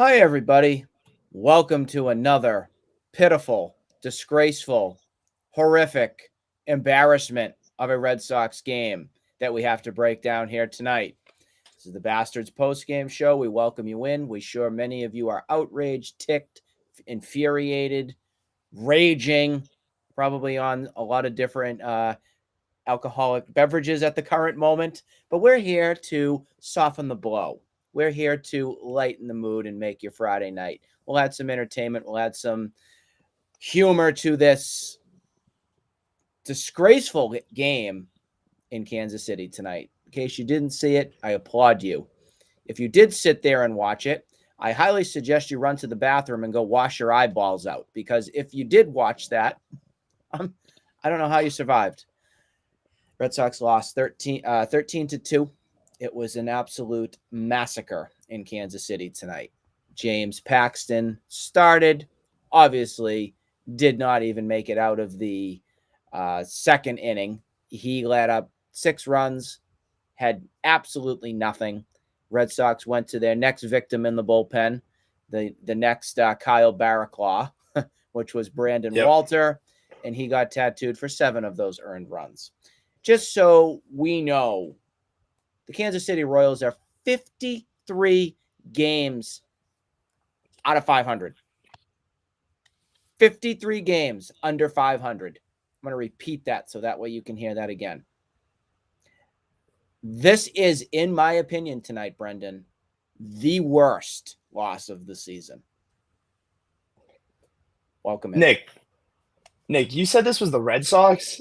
Hi, everybody. Welcome to another pitiful, disgraceful, horrific embarrassment of a Red Sox game that we have to break down here tonight. This is the Bastards post-game show. We welcome you in. We sure many of you are outraged, ticked, infuriated, raging, probably on a lot of different alcoholic beverages at the current moment. But we're here to soften the blow. We're here to lighten the mood and make your Friday night. We'll add some entertainment. We'll add some humor to this disgraceful game in Kansas City tonight. In case you didn't see it, I applaud you. If you did sit there and watch it, I highly suggest you run to the bathroom and go wash your eyeballs out, because if you did watch that, I don't know how you survived. Red Sox lost 13-2. It was an absolute massacre in Kansas City tonight. James Paxton started, obviously did not even make it out of the second inning. He let up 6 runs, had absolutely nothing. Red Sox went to their next victim in the bullpen, the next Kyle Barraclaw, which was Brandon Walter, and he got tattooed for 7 of those earned runs. Just so we know, the Kansas City Royals are 53 games out of 500. 53 games under 500. I'm going to repeat that so that way you can hear that again. This is, in my opinion tonight, Brendan, the worst loss of the season. Welcome in. Nick, you said this was the Red Sox?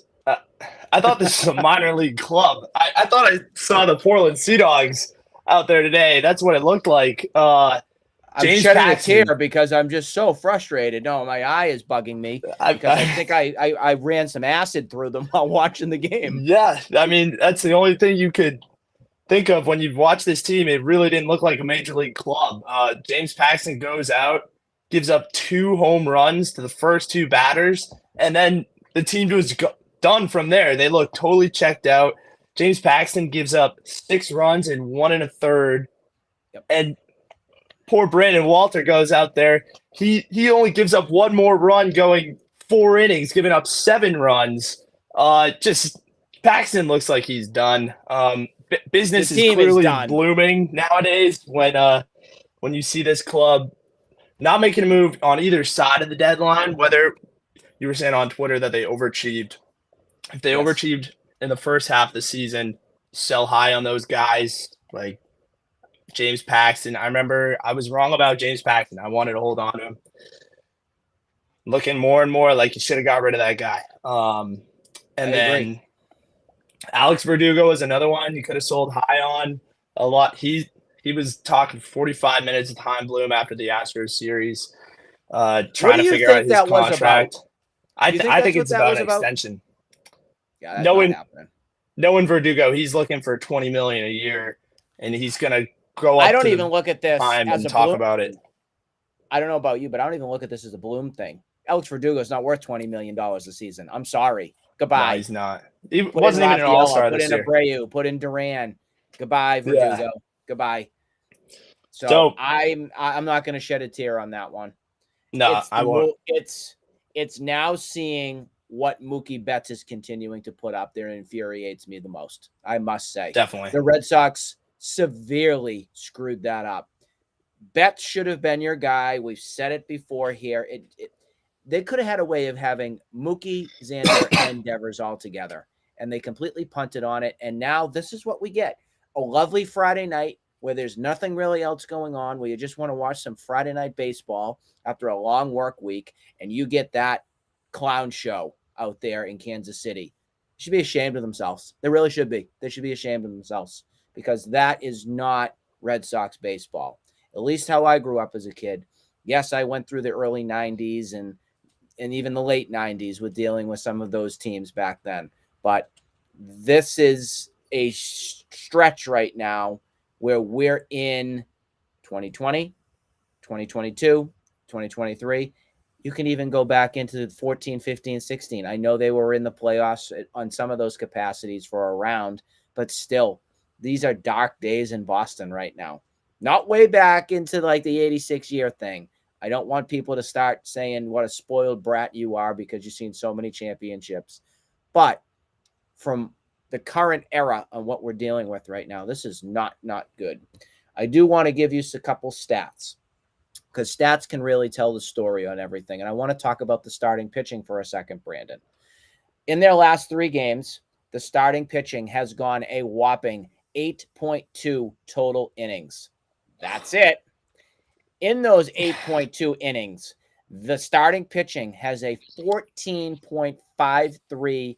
I thought this was a minor league club. I thought I saw the Portland Sea Dogs out there today. That's what it looked like. I'm James shedding Paxton. a tear because I'm just so frustrated. No, my eye is bugging me because I think I ran some acid through them while watching the game. Yeah, I mean, that's the only thing you could think of when you watch this team. It really didn't look like a major league club. James Paxton goes out, gives up 2 home runs to the first 2 batters, and then the team was done from there. They look totally checked out. James Paxton gives up 6 runs in 1 1/3, and poor Brandon Walter goes out there. He only gives up 1 more run, going 4 innings, giving up 7 runs. Just Paxton looks like he's done. Business is clearly blooming nowadays when you see this club not making a move on either side of the deadline. Whether you were saying on Twitter that they overachieved. If they overachieved in the first half of the season, sell high on those guys like James Paxton. I remember I was wrong about James Paxton. I wanted to hold on to him. Looking more and more like you should have got rid of that guy. And then Alex Verdugo is another one you could have sold high on a lot. He was talking 45 minutes of time bloom after the Astros series, trying to figure out his contract. I think it's about an extension. Yeah, that's not happening. Knowing Verdugo, he's looking for $20 million a year, and he's gonna go up. I don't even look at this as a talk about it. I don't know about you, but I don't even look at this as a bloom thing. Alex Verdugo is not worth $20 million a season. I'm sorry. Goodbye. No, he's not. He wasn't even an all-star this year. Put in Abreu. Put in Duran. Goodbye, Verdugo. Yeah. Goodbye. So I'm not going to shed a tear on that one. No, I won't. It's now seeing what Mookie Betts is continuing to put up there infuriates me the most, I must say. Definitely. The Red Sox severely screwed that up. Betts should have been your guy. We've said it before here. They could have had a way of having Mookie, Xander, and Devers all together, and they completely punted on it. And now this is what we get. A lovely Friday night where there's nothing really else going on, where you just want to watch some Friday night baseball after a long work week, and you get that clown show out there in Kansas City. They should be ashamed of themselves. They really should be. They should be ashamed of themselves, because that is not Red Sox baseball. At least how I grew up as a kid. Yes, I went through the early 90s and even the late 90s with dealing with some of those teams back then. But this is a stretch right now where we're in 2020, 2022, 2023. You can even go back into 14, 15, 16. I know they were in the playoffs on some of those capacities for a round, but still, these are dark days in Boston right now. not way back into like the 86-year thing. I don't want people to start saying what a spoiled brat you are because you've seen so many championships. But from the current era on what we're dealing with right now, this is not good. I do want to give you a couple stats because stats can really tell the story on everything. And I want to talk about the starting pitching for a second, Brandon. In their last 3 games, the starting pitching has gone a whopping 8.2 total innings. That's it. In those 8.2 innings, the starting pitching has a 14.53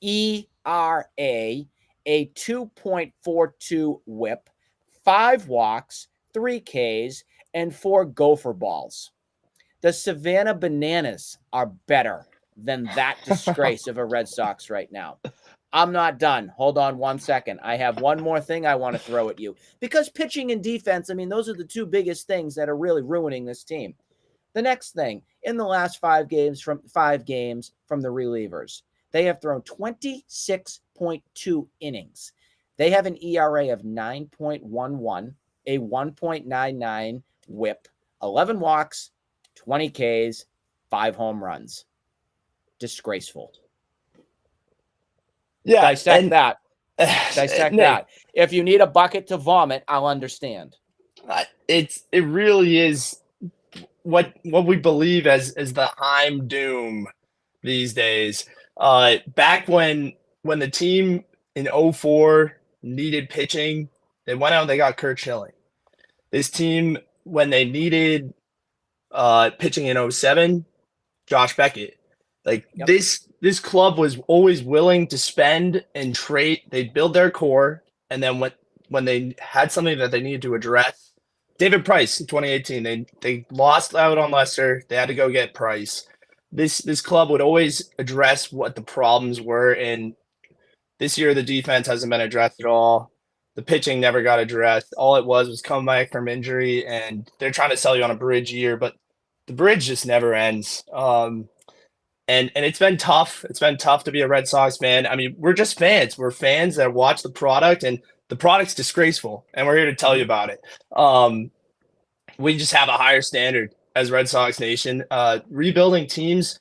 ERA, a 2.42 whip, 5 walks, 3 Ks, and 4 gopher balls. The Savannah Bananas are better than that disgrace of a Red Sox right now. I'm not done. Hold on one second. I have one more thing I want to throw at you. Because pitching and defense, I mean, those are the 2 biggest things that are really ruining this team. The next thing, in the last 5 games from the relievers, they have thrown 26.2 innings. They have an ERA of 9.11, a 1.99 whip, 11 walks, 20 Ks, 5 home runs. Disgraceful. Yeah, Dissect that. Dissect that. If you need a bucket to vomit, I'll understand. It really is what we believe as the Heim doom these days. Back when the team in 04 needed pitching, they went out and they got Kurt Schilling. This team, when they needed pitching in 07, Josh Beckett. Like Yep. This club was always willing to spend and trade. They'd build their core, and then when they had something that they needed to address, David Price in 2018, they lost out on Lester. They had to go get Price. This club would always address what the problems were, and this year the defense hasn't been addressed at all. The pitching never got addressed. All it was come back from injury, and they're trying to sell you on a bridge year, but the bridge just never ends. And it's been tough. It's been tough to be a Red Sox fan. I mean, we're just fans. We're fans that watch the product, and the product's disgraceful, and we're here to tell you about it. We just have a higher standard as Red Sox Nation. Rebuilding teams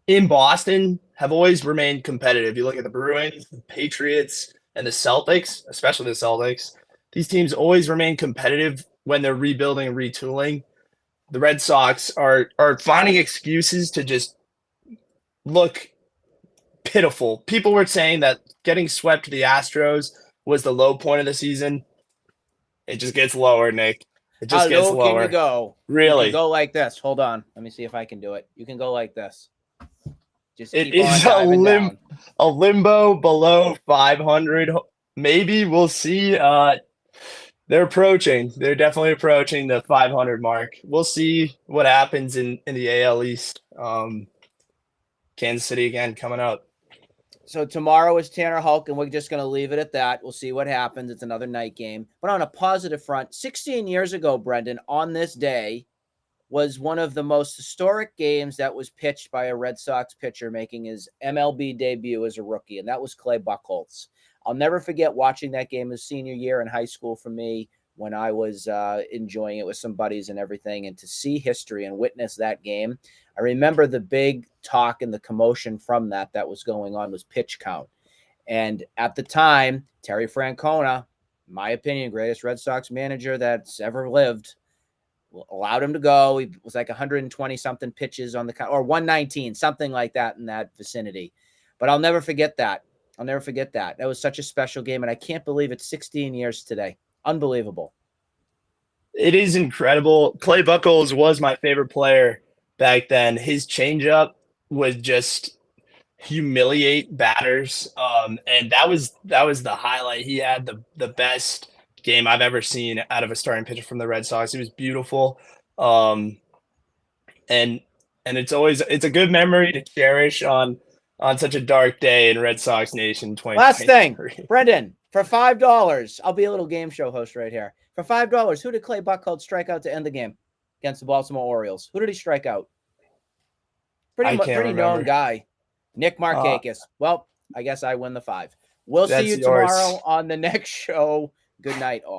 in Boston have always remained competitive. You look at the Bruins, the Patriots, and the Celtics, especially the Celtics. These teams always remain competitive when they're rebuilding and retooling. The Red Sox are finding excuses to just look pitiful. People were saying that getting swept to the Astros was the low point of the season. It just gets lower, Nick. It just gets lower. How low can you go? Really? You can go like this. Hold on. Let me see if I can do it. You can go like this. Just it keep is on down. a limbo below 500. Maybe we'll see. They're approaching. They're definitely approaching the 500 mark. We'll see what happens in the AL East. Kansas City again coming up. So tomorrow is Tanner Hulk, and we're just going to leave it at that. We'll see what happens. It's another night game. But on a positive front, 16 years ago, Brendan, on this day, was one of the most historic games that was pitched by a Red Sox pitcher making his MLB debut as a rookie, and that was Clay Buchholz. I'll never forget watching that game his senior year in high school for me when I was enjoying it with some buddies and everything, and to see history and witness that game. I remember the big talk and the commotion from that was going on was pitch count. And at the time, Terry Francona, in my opinion, greatest Red Sox manager that's ever lived, allowed him to go. He was like 120-something pitches on the count, or 119, something like that in that vicinity. But I'll never forget that. I'll never forget that. That was such a special game, and I can't believe it's 16 years today. Unbelievable. It is incredible. Clay Buchholz was my favorite player back then. His changeup would just humiliate batters, and that was the highlight. He had the best game I've ever seen out of a starting pitcher from the Red Sox. It was beautiful, and it's a good memory to cherish on such a dark day in Red Sox Nation. Last thing, Brendan, for $5, I'll be a little game show host right here. For $5, who did Clay Buchholz strike out to end the game against the Baltimore Orioles? Who did he strike out? Pretty known guy. Nick Markakis. Well, I guess I win the 5. We'll see you tomorrow on the next show. Good night, all.